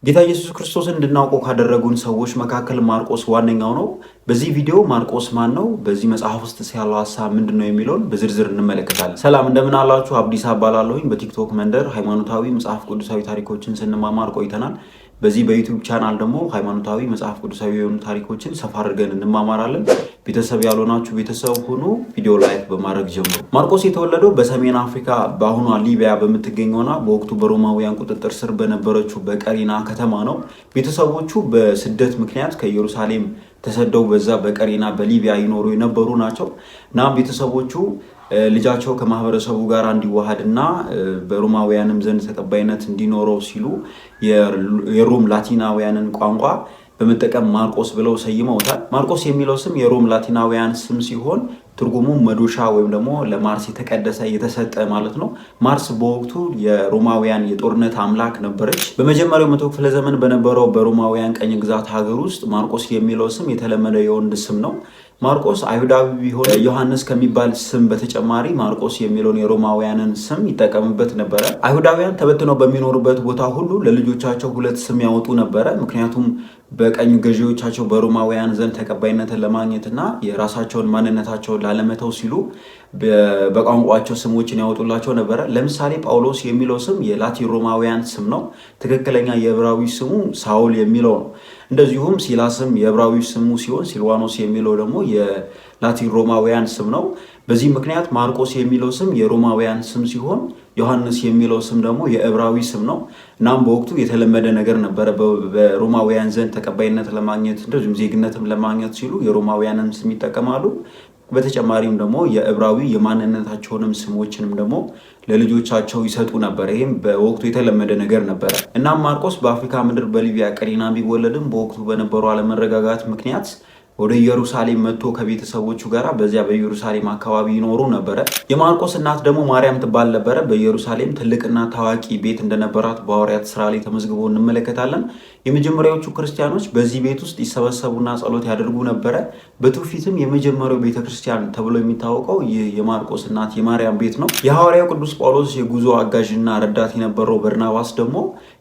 ጌታ ኢየሱስ ክርስቶስን እንድናውቀው ካደረጉን ሰዎች መካከል ማርቆስ ዋነኛው ነው። በዚህ ቪዲዮ ማርቆስ ማን ነው፣ በዚህ መጽሐፍ ውስጥ ያለው ሐሳብ ምንድነው የሚለውን በዝርዝር እንመለከታለን። ሰላም እንደምን አላችሁ? አብዲስ አባላለሁኝ። በቲክቶክ መንደር ሃይማኖታዊ መጽሐፍ ቅዱሳዊ ታሪኮችን ስንማማር ቆይተናል። በዚህ በዩቲዩብ ቻናል ደግሞ ሃይማኖታዊ መጽሐፍ ቅዱሳዊ የሆኑ ታሪኮችን ሰፋ አድርገን እንማማራለን። ቤተሰብ ያልሆናችሁ ቤተሰብ ሁኑ። ቪዲዮ ላይክ በማድረግ ጀምሩ። ማርቆስ የተወለደው በሰሜን አፍሪካ በአሁኗ ሊቢያ በምትገኘውና በወቅቱ በሮማውያን ቁጥጥር ስር በነበረችው በቀሪና ከተማ ነው። ቤተሰቦቹ በስደት ምክንያት ከኢየሩሳሌም ተሰደው በዛ በቀሪና በሊቢያ ይኖሩ የነበሩ ናቸው። እናም ቤተሰቦቹ ልጃቸው ከማህበረሰቡ ጋር እንዲዋሃድና በሮማውያንም ዘንድ ተቀባይነት እንዲኖረው ሲሉ የሮም ላቲናውያንን ቋንቋ በመጠቀም ማርቆስ ብለው ሰይመውታል። ማርቆስ የሚለው ስም የሮም ላቲናውያን ስም ሲሆን ትርጉሙ መዶሻ ወይም ደግሞ ለማርስ የተቀደሰ የተሰጠ ማለት ነው። ማርስ በወቅቱ የሮማውያን የጦርነት አምላክ ነበረች። በመጀመሪያው መቶ ክፍለ ዘመን በነበረው በሮማውያን ቀኝ ግዛት ሀገር ውስጥ ማርቆስ የሚለው ስም የተለመደ የወንድ ስም ነው። ማርቆስ አይሁዳዊ ቢሆን ዮሐንስ ከሚባል ስም በተጨማሪ ማርቆስ የሚለውን የሮማውያንን ስም ይጠቀምበት ነበረ። አይሁዳውያን ተበትነው በሚኖሩበት ቦታ ሁሉ ለልጆቻቸው ሁለት ስም ያወጡ ነበረ። ምክንያቱም በቀኝ ገዢዎቻቸው በሮማውያን ዘንድ ተቀባይነትን ለማግኘትና የራሳቸውን ማንነታቸውን ላለመተው ሲሉ በቋንቋቸው ስሞችን ያወጡላቸው ነበረ። ለምሳሌ ጳውሎስ የሚለው ስም የላቲን ሮማውያን ስም ነው። ትክክለኛ የዕብራዊ ስሙ ሳውል የሚለው ነው። እንደዚሁም ሲላስም የዕብራዊ ስሙ ሲሆን ሲልዋኖስ የሚለው ደግሞ የላቲን ሮማውያን ስም ነው። በዚህ ምክንያት ማርቆስ የሚለው ስም የሮማውያን ስም ሲሆን ዮሐንስ የሚለው ስም ደግሞ የዕብራዊ ስም ነው። እናም በወቅቱ የተለመደ ነገር ነበረ። በሮማውያን ዘንድ ተቀባይነት ለማግኘት እንደዚሁም ዜግነትም ለማግኘት ሲሉ የሮማውያንን ስም ይጠቀማሉ። በተጨማሪም ደግሞ የዕብራዊ የማንነታቸውንም ስሞችንም ደግሞ ለልጆቻቸው ይሰጡ ነበር። ይህም በወቅቱ የተለመደ ነገር ነበረ። እናም ማርቆስ በአፍሪካ ምድር በሊቢያ ቀሪና ቢወለድም በወቅቱ በነበሩ አለመረጋጋት ምክንያት ወደ ኢየሩሳሌም መጥቶ ከቤተሰቦቹ ጋር በዚያ በኢየሩሳሌም አካባቢ ይኖሩ ነበረ። የማርቆስ እናት ደግሞ ማርያም ትባል ነበረ። በኢየሩሳሌም ትልቅና ታዋቂ ቤት እንደነበራት በሐዋርያት ሥራ ላይ ተመዝግቦ እንመለከታለን። የመጀመሪያዎቹ ክርስቲያኖች በዚህ ቤት ውስጥ ይሰበሰቡና ጸሎት ያደርጉ ነበረ። በትውፊትም የመጀመሪያው ቤተክርስቲያን ተብሎ የሚታወቀው ይህ የማርቆስ እናት የማርያም ቤት ነው። የሐዋርያው ቅዱስ ጳውሎስ የጉዞ አጋዥና ረዳት የነበረው በርናባስ ደግሞ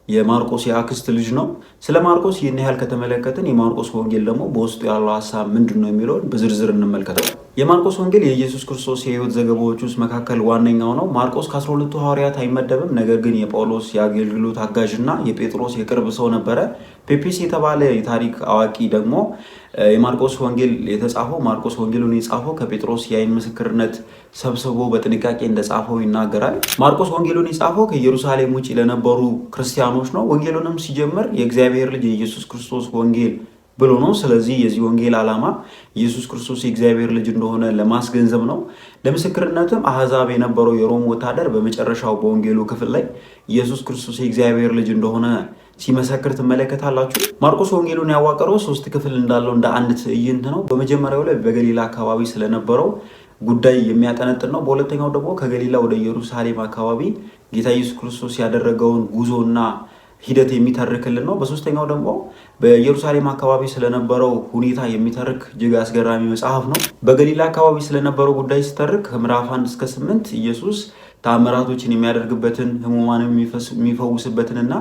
የማርቆስ የአክስት ልጅ ነው። ስለ ማርቆስ ይህን ያህል ከተመለከትን የማርቆስ ወንጌል ደግሞ በውስጡ ያለው ሐሳብ ምንድን ነው የሚለውን በዝርዝር እንመልከተው። የማርቆስ ወንጌል የኢየሱስ ክርስቶስ የሕይወት ዘገባዎች ውስጥ መካከል ዋነኛው ነው። ማርቆስ ከ12ቱ ሐዋርያት አይመደብም። ነገር ግን የጳውሎስ የአገልግሎት አጋዥና የጴጥሮስ የቅርብ ሰው ነበረ። ፔፒስ የተባለ የታሪክ አዋቂ ደግሞ የማርቆስ ወንጌል የተጻፈው ማርቆስ ወንጌሉን የጻፈው ከጴጥሮስ የዓይን ምስክርነት ሰብስቦ በጥንቃቄ እንደጻፈው ይናገራል። ማርቆስ ወንጌሉን የጻፈው ከኢየሩሳሌም ውጭ ለነበሩ ክርስቲያኖች ነው። ወንጌሉንም ሲጀምር የእግዚአብሔር ልጅ የኢየሱስ ክርስቶስ ወንጌል ብሎ ነው። ስለዚህ የዚህ ወንጌል ዓላማ ኢየሱስ ክርስቶስ የእግዚአብሔር ልጅ እንደሆነ ለማስገንዘብ ነው። ለምስክርነትም አሕዛብ የነበረው የሮም ወታደር በመጨረሻው በወንጌሉ ክፍል ላይ ኢየሱስ ክርስቶስ የእግዚአብሔር ልጅ እንደሆነ ሲመሰክር ትመለከታላችሁ። ማርቆስ ወንጌሉን ያዋቀረው 3 ክፍል እንዳለው እንደ አንድ ትዕይንት ነው። በመጀመሪያው ላይ በገሊላ አካባቢ ስለነበረው ጉዳይ የሚያጠነጥን ነው። በሁለተኛው ደግሞ ከገሊላ ወደ ኢየሩሳሌም አካባቢ ጌታ ኢየሱስ ክርስቶስ ያደረገውን ጉዞና ሂደት የሚተርክልን ነው። በሶስተኛው ደግሞ በኢየሩሳሌም አካባቢ ስለነበረው ሁኔታ የሚተርክ እጅግ አስገራሚ መጽሐፍ ነው። በገሊላ አካባቢ ስለነበረው ጉዳይ ሲተርክ ከምዕራፍ 1 እስከ 8 ኢየሱስ ተአምራቶችን የሚያደርግበትን ሕሙማንን የሚፈውስበትንና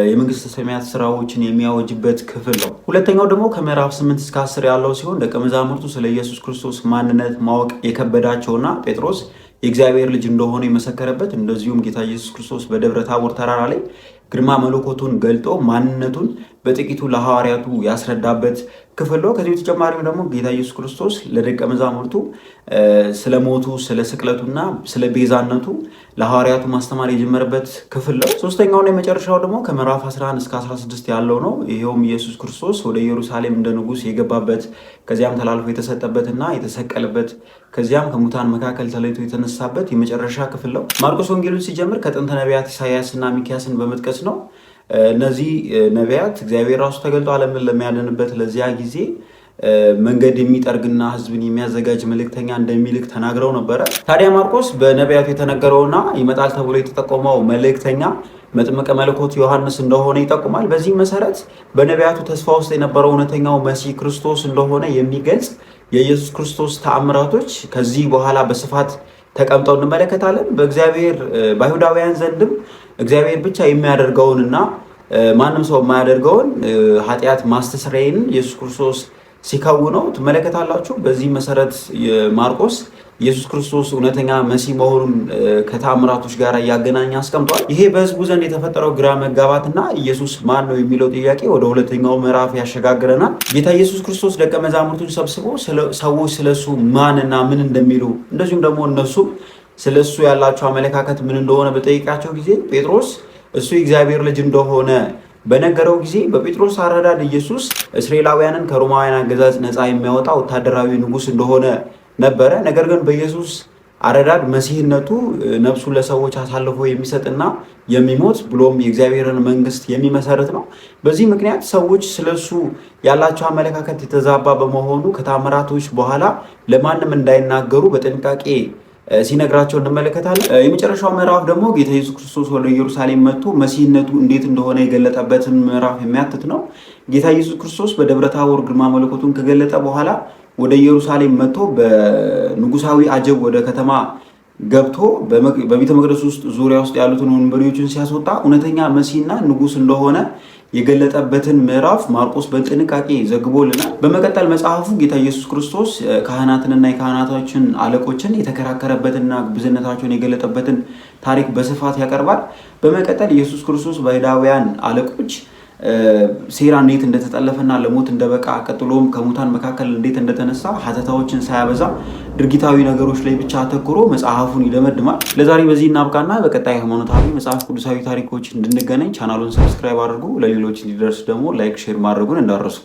የመንግስተ ሰማያት ስራዎችን የሚያወጅበት ክፍል ነው። ሁለተኛው ደግሞ ከምዕራፍ 8 እስከ 10 ያለው ሲሆን ደቀ መዛሙርቱ ስለ ኢየሱስ ክርስቶስ ማንነት ማወቅ የከበዳቸውና ጴጥሮስ የእግዚአብሔር ልጅ እንደሆነ የመሰከረበት፣ እንደዚሁም ጌታ ኢየሱስ ክርስቶስ በደብረ ታቦር ተራራ ላይ ግርማ መለኮቱን ገልጦ ማንነቱን በጥቂቱ ለሐዋርያቱ ያስረዳበት ክፍል ነው። ከዚህ በተጨማሪም ደግሞ ጌታ ኢየሱስ ክርስቶስ ለደቀ መዛሙርቱ ስለ ሞቱ፣ ስለ ስቅለቱና ስለ ቤዛነቱ ለሐዋርያቱ ማስተማር የጀመረበት ክፍል ነው። ሶስተኛውና የመጨረሻው ደግሞ ከምዕራፍ 11 እስከ 16 ያለው ነው። ይሄውም ኢየሱስ ክርስቶስ ወደ ኢየሩሳሌም እንደ ንጉሥ የገባበት ከዚያም ተላልፎ የተሰጠበትና የተሰቀለበት ከዚያም ከሙታን መካከል ተለይቶ የተነሳበት የመጨረሻ ክፍል ነው። ማርቆስ ወንጌሉን ሲጀምር ከጥንተ ነቢያት ኢሳያስና ሚክያስን በመጥቀስ ነው። እነዚህ ነቢያት እግዚአብሔር ራሱ ተገልጦ ዓለምን ለሚያድንበት ለዚያ ጊዜ መንገድ የሚጠርግና ሕዝብን የሚያዘጋጅ መልእክተኛ እንደሚልክ ተናግረው ነበረ። ታዲያ ማርቆስ በነቢያቱ የተነገረውና ይመጣል ተብሎ የተጠቆመው መልእክተኛ መጥምቀ መለኮት ዮሐንስ እንደሆነ ይጠቁማል። በዚህ መሰረት በነቢያቱ ተስፋ ውስጥ የነበረው እውነተኛው መሲህ ክርስቶስ እንደሆነ የሚገልጽ የኢየሱስ ክርስቶስ ተአምራቶች ከዚህ በኋላ በስፋት ተቀምጠው እንመለከታለን። በአይሁዳውያን ዘንድም እግዚአብሔር ብቻ የሚያደርገውንና ማንም ሰው የማያደርገውን ኃጢአት ማስተስረይን ኢየሱስ ክርስቶስ ሲከውነው ትመለከታላችሁ። በዚህ መሰረት ማርቆስ ኢየሱስ ክርስቶስ እውነተኛ መሲህ መሆኑን ከተአምራቶች ጋር እያገናኘ አስቀምጧል። ይሄ በሕዝቡ ዘንድ የተፈጠረው ግራ መጋባትና ኢየሱስ ማን ነው የሚለው ጥያቄ ወደ ሁለተኛው ምዕራፍ ያሸጋግረናል። ጌታ ኢየሱስ ክርስቶስ ደቀ መዛሙርቱን ሰብስቦ ሰዎች ስለሱ ማንና ምን እንደሚሉ እንደዚሁም ደግሞ እነሱም ስለሱ ያላቸው አመለካከት ምን እንደሆነ በጠይቃቸው ጊዜ ጴጥሮስ እሱ የእግዚአብሔር ልጅ እንደሆነ በነገረው ጊዜ በጴጥሮስ አረዳድ ኢየሱስ እስራኤላውያንን ከሮማውያን አገዛዝ ነፃ የሚያወጣ ወታደራዊ ንጉሥ እንደሆነ ነበረ። ነገር ግን በኢየሱስ አረዳድ መሲህነቱ ነፍሱን ለሰዎች አሳልፎ የሚሰጥና የሚሞት ብሎም የእግዚአብሔርን መንግስት የሚመሰርት ነው። በዚህ ምክንያት ሰዎች ስለሱ ያላቸው አመለካከት የተዛባ በመሆኑ ከተአምራቶች በኋላ ለማንም እንዳይናገሩ በጥንቃቄ ሲነግራቸው እንመለከታለን። የመጨረሻው ምዕራፍ ደግሞ ጌታ ኢየሱስ ክርስቶስ ወደ ኢየሩሳሌም መጥቶ መሲህነቱ እንዴት እንደሆነ የገለጠበትን ምዕራፍ የሚያትት ነው። ጌታ ኢየሱስ ክርስቶስ በደብረ ታቦር ግርማ መለኮቱን ከገለጠ በኋላ ወደ ኢየሩሳሌም መጥቶ በንጉሳዊ አጀብ ወደ ከተማ ገብቶ በቤተ መቅደስ ውስጥ ዙሪያ ውስጥ ያሉትን ወንበዴዎችን ሲያስወጣ እውነተኛ መሲህና ንጉስ እንደሆነ የገለጠበትን ምዕራፍ ማርቆስ በጥንቃቄ ዘግቦልናል። በመቀጠል መጽሐፉ ጌታ ኢየሱስ ክርስቶስ ካህናትንና የካህናቶችን አለቆችን የተከራከረበትና ግብዝነታቸውን የገለጠበትን ታሪክ በስፋት ያቀርባል። በመቀጠል ኢየሱስ ክርስቶስ በአይሁዳውያን አለቆች ሴራ እንዴት እንደተጠለፈና ለሞት እንደበቃ ቀጥሎም ከሙታን መካከል እንዴት እንደተነሳ ሀተታዎችን ሳያበዛ ድርጊታዊ ነገሮች ላይ ብቻ አተኩሮ መጽሐፉን ይደመድማል። ለዛሬ በዚህ እናብቃና በቀጣይ ሃይማኖታዊ መጽሐፍ ቅዱሳዊ ታሪኮች እንድንገናኝ ቻናሉን ሰብስክራይብ አድርጉ። ለሌሎች እንዲደርስ ደግሞ ላይክ፣ ሼር ማድረጉን እንዳትረሱ።